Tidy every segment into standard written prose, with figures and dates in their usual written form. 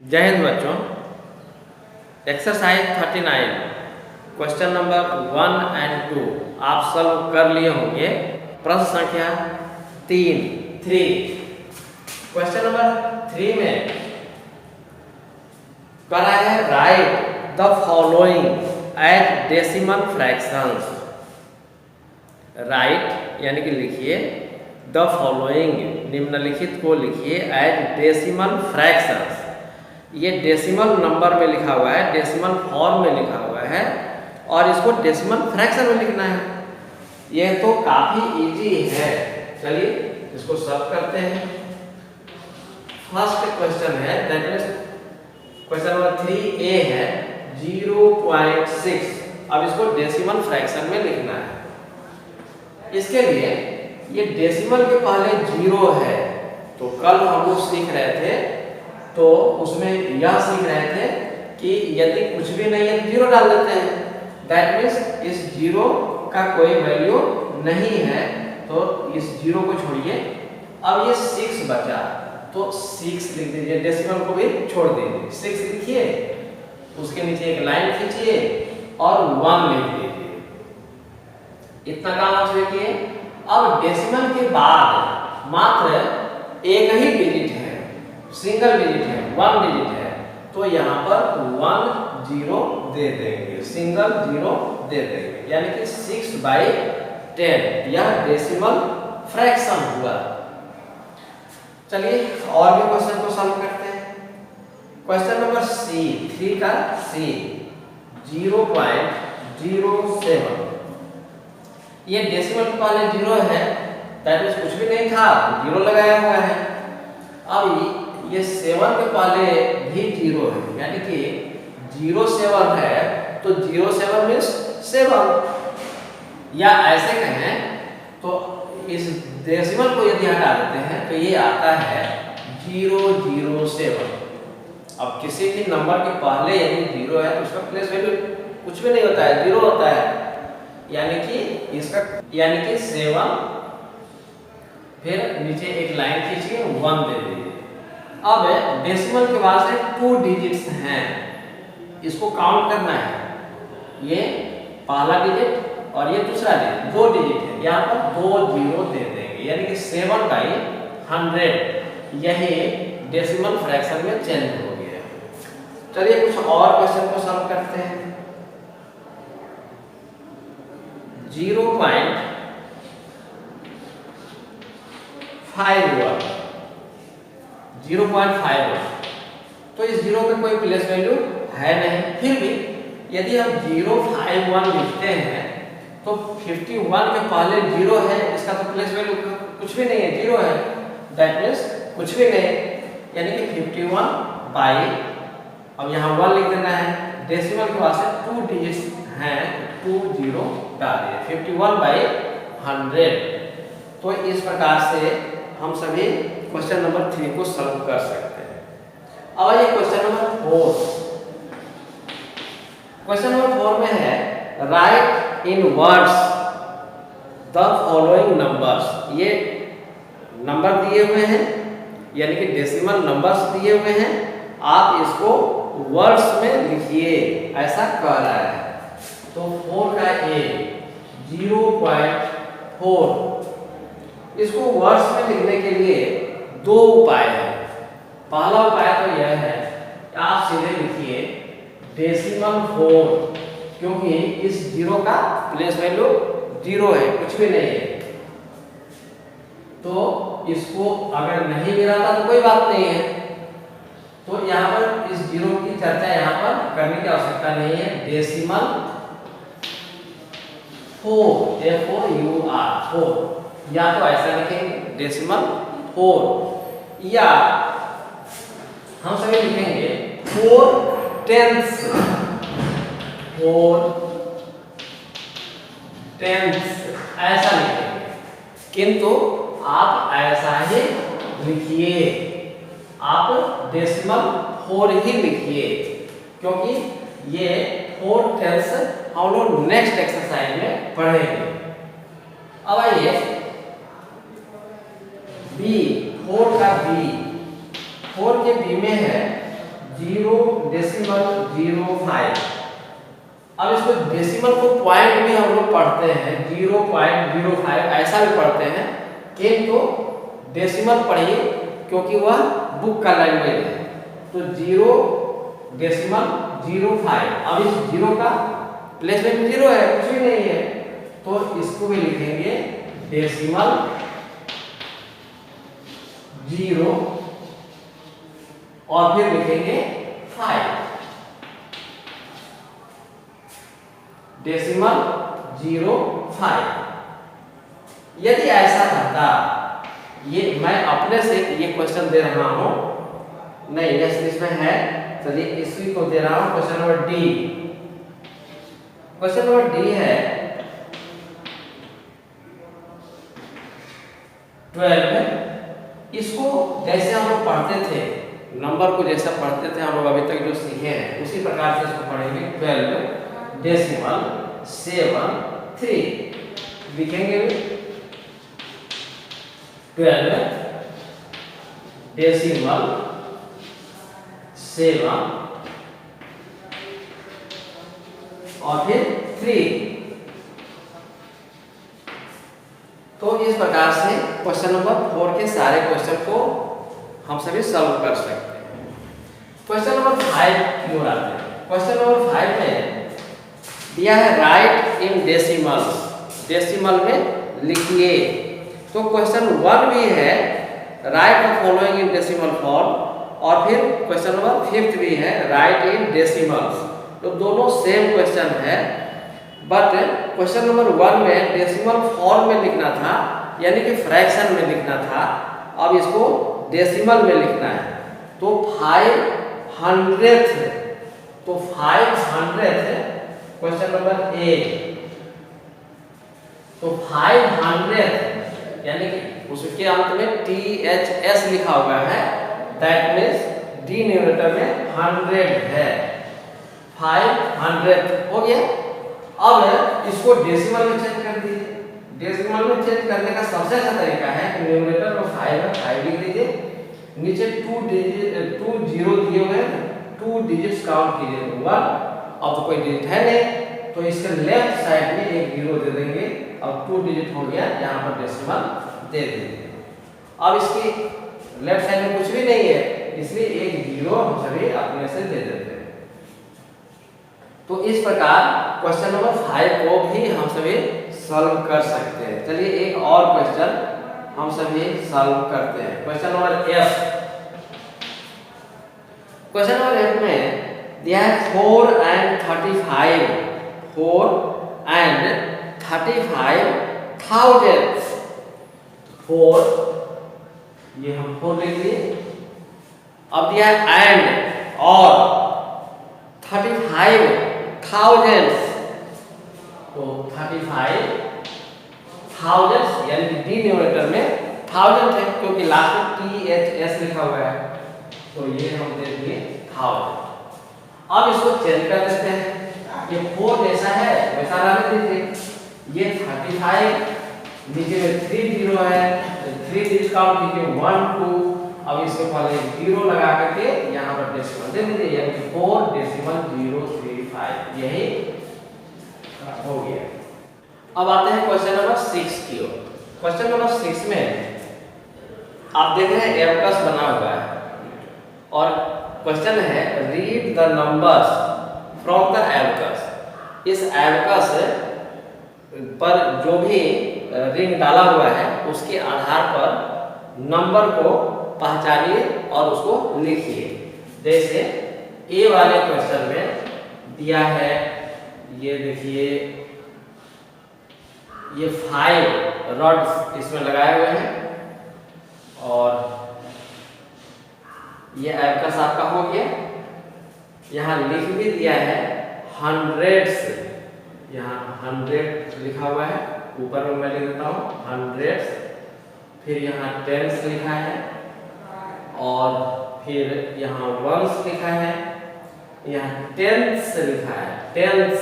जय हिंद बच्चों। Exercise 39 question number 1 and 2 आप सॉल्व कर लिए होंगे। प्रश्न संख्या 3 क्वेश्चन नंबर 3 में करा है write the following as decimal fractions. Write यानी कि लिखिए द फॉलोइंग निम्नलिखित को लिखिए एज डेसिमल फ्रैक्शंस। ये डेसिमल नंबर में लिखा हुआ है, डेसिमल फॉर्म में लिखा हुआ है और इसको डेसिमल फ्रैक्शन में लिखना है। ये तो काफी इजी है। चलिए इसको सॉल्व करते हैं। फर्स्ट क्वेश्चन है that means question number 3A है 0.6। अब इसको डेसिमल फ्रैक्शन में लिखना है। इसके लिए ये डेसिमल के पहले 0 है, तो कल हम लोग सीख रहे थे तो उसमें यह सीख रहे थे कि यदि कुछ भी नहीं है 0 डाल देते हैं। दैट मीन्स इस 0 का कोई वैल्यू नहीं है, तो इस 0 को छोड़िए। अब ये 6 बचा तो 6 लिख दीजिए, डेसिमल को भी छोड़ दीजिए। 6 लिखिए, उसके नीचे एक लाइन खींचिए और 1 लिख दीजिए। इतना काम आप किए। अब डेसिमल के बाद मात्र एक ही डिजिट है, सिंगल डिजिट है, 1 डिजिट है, तो यहाँ पर 1 0 दे देंगे, सिंगल 0 दे देंगे, यानी कि 6/10 यह डेसिमल फ्रैक्शन हुआ। चलिए और भी क्वेश्चन को सॉल्व करते हैं। क्वेश्चन नंबर C 3 का C 0.07। ये डेसिमल के पहले 0 है, दैट मींस कुछ भी नहीं था, 0 लगाया हुआ है। अब ये 7 के पहले भी 0 है, यानी कि 07 है, तो 07 मीन्स 7। या ऐसे कहें तो इस डेसिमल को यदि हटा देते हैं तो ये आता है 007। अब किसी भी नंबर के पहले यदि 0 है तो उसका प्लेस वैल्यू कुछ भी नहीं होता है, 0 होता है, यानी कि 7, फिर नीचे एक लाइन खींचिए, 1 दे दीजिए। अब डेसिमल के बाद से 2 डिजिट्स हैं, इसको काउंट करना है। ये पहला डिजिट और ये दूसरा डिजिट, 2 डिजिट है, यहाँ पर 2 0 दे देंगे, यानी कि 7/100 यही डेसिमल फ्रैक्शन में चेंज हो गया। चलिए कुछ और क्वेश्चन को सॉल्व करते हैं। 0.51 तो इस 0 में कोई प्लेस वैल्यू है नहीं। फिर भी यदि हम 051 लिखते हैं तो 51 के पहले 0 है, इसका तो प्लेस वैल्यू कुछ भी नहीं है, 0 है, दैट मींस कुछ भी नहीं, यानी कि 51 अब यहाँ 1 लिख देना है। डेसिमल के बाद से 2 डिजिट्स हैं, 2 0 डाल दिए, 51/100। तो इस प्रकार से हम सभी क्वेश्चन नंबर 3 को सॉल्व कर सकते हैं। अब आइए क्वेश्चन नंबर 4। क्वेश्चन नंबर 4 में है right in words the following numbers. ये नंबर दिए हुए हैं, यानी कि डेसिमल नंबर्स दिए हुए हैं, आप इसको वर्ड्स में लिखिए, ऐसा कह रहा है। तो 4 का A 0.4, इसको वर्ड्स में लिखने के लिए 2 उपाय हैं। पहला उपाय तो यह है कि आप सीधे लिखिए डेसिमल 4, क्योंकि इस 0 का प्लेस वैल्यू 0 है, कुछ भी नहीं है, तो इसको अगर नहीं मिला था तो कोई बात नहीं है, तो यहाँ पर इस 0 की चर्चा यहाँ पर करने की आवश्यकता नहीं है। डेसिमल 4 या तो ऐसा लिखेंगे डेसिमल 4, या हम सभी लिखेंगे 4/10 ऐसा लिखेंगे। किंतु आप ऐसा ही लिखिए, आप डेसिमल 4 ही लिखिए, क्योंकि ये 4/10 हम लोग नेक्स्ट एक्सरसाइज में पढ़ेंगे। अब आइए B 4 का B, 4 के B में है 0.05। अब इसको डेसिमल को पॉइंट में हम लोग पढ़ते हैं 0.05 ऐसा भी पढ़ते हैं, किंतु डेसिमल पढ़िए क्योंकि वह बुक का लैंग्वेज है। तो 0.05। अब इस 0 का प्लेसमेंट 0 है, कुछ भी नहीं है, तो इसको भी लिखेंगे डेसिमल 0 और फिर लिखेंगे 5। डेसिमल 0.5। यदि ऐसा रहता, ये मैं अपने से ये क्वेश्चन दे रहा हूं, नहीं इसमें है, चलिए इसी को दे रहा हूं। Question number D. Question number D है 12। इसको जैसे हम लोग पढ़ते थे, नंबर को जैसा पढ़ते थे हम लोग अभी तक जो सीखे हैं, उसी प्रकार से इसको पढ़ेंगे। 12 डेसिमल 7.3 लिखेंगे। 12 डेसिमल 7 और फिर 3। तो इस प्रकार से क्वेश्चन नंबर 4 के सारे क्वेश्चन को हम सभी सॉल्व कर सकते हैं। क्वेश्चन नंबर 5 की ओर आते हैं। क्वेश्चन नंबर 5 में दिया है राइट इन डेसिमल, डेसिमल में लिखिए। तो क्वेश्चन 1 भी है write the following in decimal form, और फिर क्वेश्चन नंबर 5 भी है राइट इन डेसिमल्स। तो दोनों सेम क्वेश्चन है, बट क्वेश्चन नंबर 1 में डेसिमल फॉर्म में लिखना था, यानी कि फ्रैक्शन में लिखना था। अब इसको डेसिमल में लिखना है। तो 500th, तो 500th क्वेश्चन नंबर ए। तो 500th यानी कि उसके अंत में THS लिखा हुआ है, दैट मीन्स डिनोमिनेटर में 100 है। 500th हो गया। अब इसको डेसिमल में चेंज कर दीजिए। डेसिमल में चेंज करने का सबसे अच्छा तरीका है कि न्यूमरेटर में 5 है, 5 लिख लीजिए, नीचे 2 0 दिए हुए हैं, 2 डिजिट्स काउंट कीजिए। 1, अब तो कोई डिजिट है नहीं, तो इसके लेफ्ट साइड में एक 0 दे देंगे। अब 2 डिजिट हो गया, यहाँ पर डेसिमल दे दीजिए। अब इसकी लेफ्ट साइड में कुछ भी नहीं है, इसलिए एक 0 हम सभी अपने से दे देते हैं। तो इस प्रकार क्वेश्चन नंबर 5 को भी हम सभी सॉल्व कर सकते हैं। चलिए एक और क्वेश्चन हम सभी सॉल्व करते हैं। Question number F। Question number F में दिया है 4 and 35 thousandths। 4 ये हम 4 लिख लिए। अब दिया है एंड और 35 thousands, तो 35 thousands यानी कि डिनोमिनेटर में 1000 है, क्योंकि लास्ट में THS लिखा हुआ है, तो ये हम दे दिए 1000। अब इसको चेंज कर देते हैं। ये 4 जैसा है वैसा रहने दीजिए। ये 35, नीचे में 3 0 है, 3 डिजिट काउंट कीजिए 1 2। अब इसके पहले 0 लगा करके यहाँ पर डेसिमल दे दीजिए, यानी कि 4.035 यही हो गया। अब आते हैं क्वेश्चन नंबर 6 की ओर। क्वेश्चन नंबर 6 में आप देख रहे हैं एबकस बना हुआ है और क्वेश्चन है read the numbers from the abacus. इस एबकस पर जो भी रिंग डाला हुआ है उसके आधार पर नंबर को पहचानिए और उसको लिखिए। जैसे ए वाले क्वेश्चन में दिया है, ये देखिए, ये 5 रॉड्स इसमें लगाए हुए हैं और ये एबकस आपका हो गया। यहाँ लिख भी दिया है हंड्रेड्स, यहाँ 100 लिखा हुआ है, ऊपर में मैं लिख देता हूँ हंड्रेड्स। फिर यहाँ टेंस लिखा है और फिर यहाँ वंस लिखा है, यहाँ टेंस लिखा है, टेंस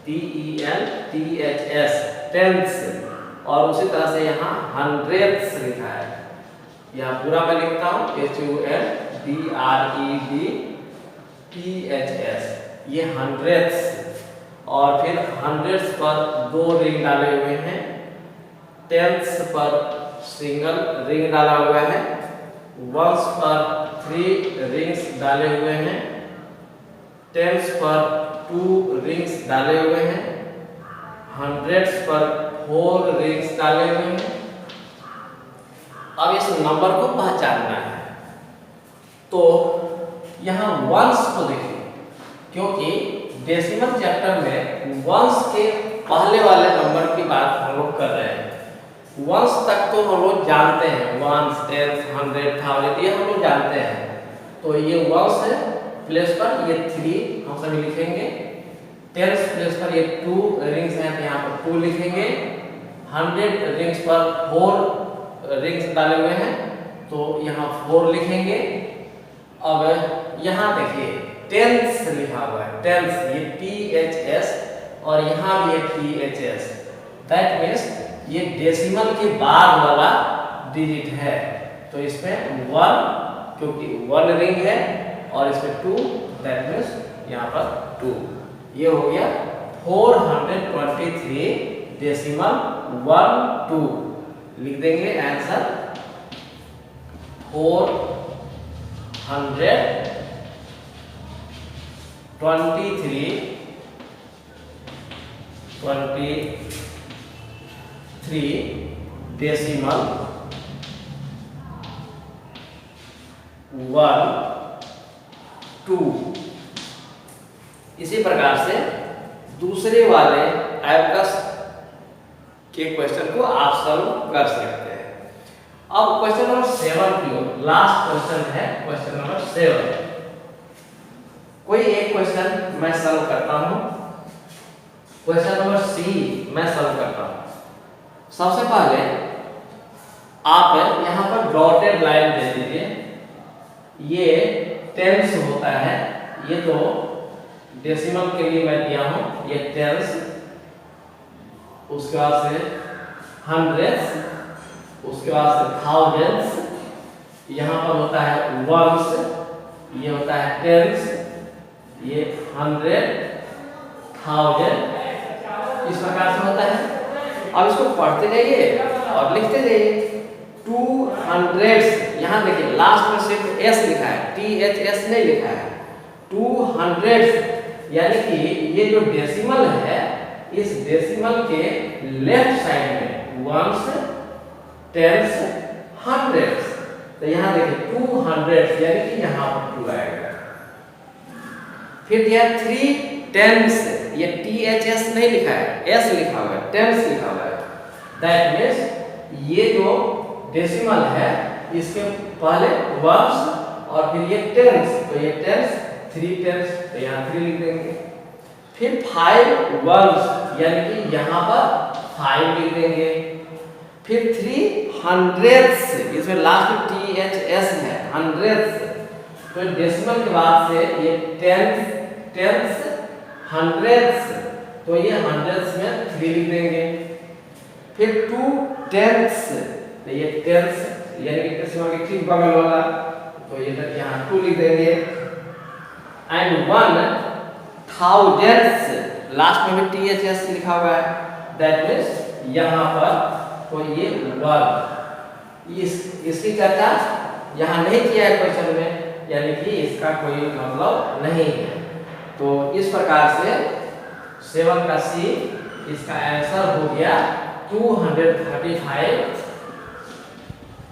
TENTHS टेंस, और उसी तरह से यहाँ हंड्रेड्स लिखा है। यहाँ पूरा मैं लिखता हूँ HUNDREDS ये हंड्रेड्स, और फिर हंड्रेड्स पर 2 रिंग डाले हुए हैं, टेंस पर सिंगल रिंग डाला हुआ है, वंस पर 3 रिंग्स डाले हुए हैं, टेंस पर 2 रिंग्स डाले हुए हैं, हंड्रेड्स पर 4 रिंग्स डाले हुए हैं। अब इस नंबर को पहचानना है, तो यहाँ वंस को देखिए, क्योंकि डेसिमल चैप्टर में वंस के पहले वाले नंबर की बात हम लोग कर रहे हैं। वंस तक तो हम लोग जानते हैं, वंस, टेंस, 100, 1000 ये हम लोग जानते हैं। तो ये वंस है, प्लेस पर ये 3 हम सभी लिखेंगे, टेंस प्लेस पर ये 2 रिंग्स हैं तो यहाँ पर 2 लिखेंगे, 100 रिंग्स पर 4 रिंग्स डाले हुए हैं तो यहाँ 4 लिखेंगे। अब यहाँ देखिए टेंस लिखा हुआ है, टेंस ये THS और यहाँ भी है THS, दैट मीन्स ये डेसिमल के बाद वाला डिजिट है। तो इसमें 1, क्योंकि 1 रिंग है, और इसमें 2, दैट मीन्स यहाँ पर 2। ये हो गया 423 डेसिमल 1 2। लिख देंगे आंसर 423 डेसिमल 1 2। इसी प्रकार से दूसरे वाले एबकस के क्वेश्चन को आप सॉल्व कर सकते हैं। अब क्वेश्चन नंबर 7 की ओर, लास्ट क्वेश्चन है क्वेश्चन नंबर 7। कोई एक क्वेश्चन मैं सॉल्व करता हूं, क्वेश्चन नंबर सी मैं सॉल्व करता हूं। सबसे पहले आप यहां पर डॉटेड लाइन दे दीजिए, ये टेंस होता है, ये तो डेसिमल के लिए मैं दिया हूं, ये टेंस, उसके बाद से हंड्रेड्स, उसके बाद से थाउजेंड्स, यहाँ पर होता है वंस, ये होता है टेंस, ये 100, 1000, इस प्रकार से होता है। अब इसको पढ़ते जाइए और लिखते जाइए। 200, यहाँ देखिए लास्ट में सिर्फ S लिखा है, THS नहीं लिखा है। 200 यानी कि ये जो डेसिमल है, इस डेसिमल के लेफ्ट साइड में वंस, टेंस, हंड्रेड्स, तो यहाँ देखिए 200 यानी कि यहाँ पर 2 आएगा। फिर दिया 3 टेंस, ये THS नहीं लिखा है, S लिखा हुआ है, टेंस लिखा हुआ है, दैट मीन्स ये जो डेसिमल है इसके पहले वंस और फिर ये टेंस, तो ये टेंस, 3 टेंस, तो यहाँ 3 लिख देंगे। फिर 5 वंस यानी कि यहाँ पर 5 लिख देंगे। फिर 3 हंड्रेड्स, इसमें लास्ट में THS है, हंड्रेड्स, तो डेसिमल के बाद से ये टेंस, हंड्रेड्स, तो ये हंड्रेड्स में 3 लिख देंगे। फिर 2 टेंस, तो ये टेंस यानी कि डेसिमल के ठीक बगल वाला, तो ये यहाँ 2 लिख देंगे। एंड 1 थाउजेंड्स, लास्ट में भी THS लिखा हुआ है, दैट मीन्स यहाँ पर तो ये 1। इसकी चर्चा यहाँ नहीं किया है क्वेश्चन में, यानी कि इसका कोई मतलब नहीं है। तो इस प्रकार से 7 का सी इसका आंसर हो गया 235,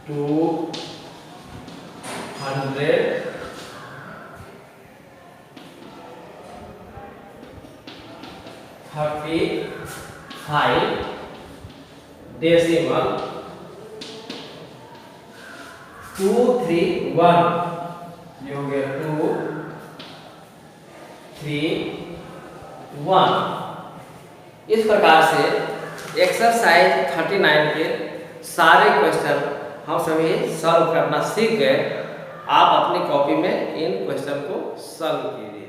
235 डेसिमल 231, ये हो गया 231। इस प्रकार से एक्सरसाइज 39 के सारे क्वेश्चन हम सभी सॉल्व करना सीख गए। आप अपनी कॉपी में इन क्वेश्चन को सॉल्व कीजिए।